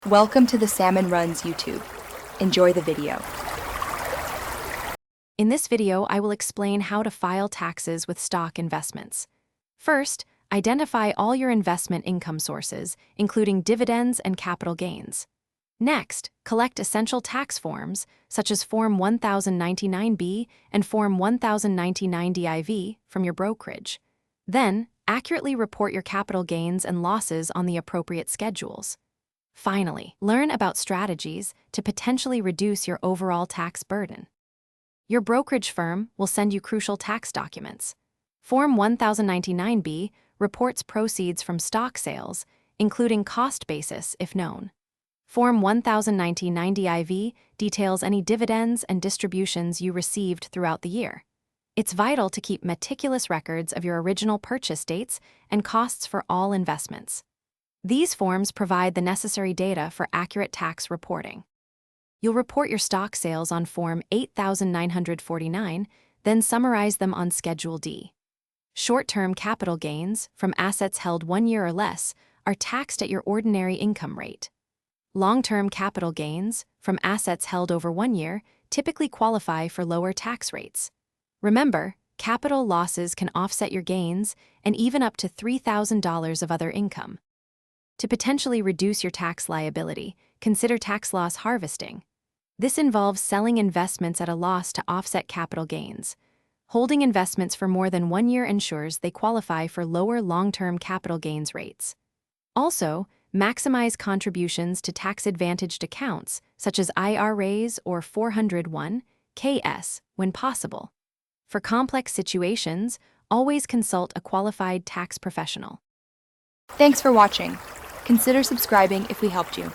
Welcome to the Salmon Runs YouTube. Enjoy the video. In this video, I will explain how to file taxes with stock investments. First, identify all your investment income sources, including dividends and capital gains. Next, collect essential tax forms, such as Form 1099-B and Form 1099-DIV from your brokerage. Then, accurately report your capital gains and losses on the appropriate schedules. Finally, learn about strategies to potentially reduce your overall tax burden. Your brokerage firm will send you crucial tax documents. Form 1099-B reports proceeds from stock sales, including cost basis if known. Form 1099-DIV details any dividends and distributions you received throughout the year. It's vital to keep meticulous records of your original purchase dates and costs for all investments. These forms provide the necessary data for accurate tax reporting. You'll report your stock sales on Form 8949, then summarize them on Schedule D. Short-term capital gains from assets held 1 year or less are taxed at your ordinary income rate. Long-term capital gains from assets held over 1 year typically qualify for lower tax rates. Remember, capital losses can offset your gains and even up to $3,000 of other income. To potentially reduce your tax liability, consider tax loss harvesting. This involves selling investments at a loss to offset capital gains. Holding investments for more than 1 year ensures they qualify for lower long-term capital gains rates. Also, maximize contributions to tax-advantaged accounts, such as IRAs or 401(k)s, when possible. For complex situations, always consult a qualified tax professional. Thanks for watching. Consider subscribing if we helped you.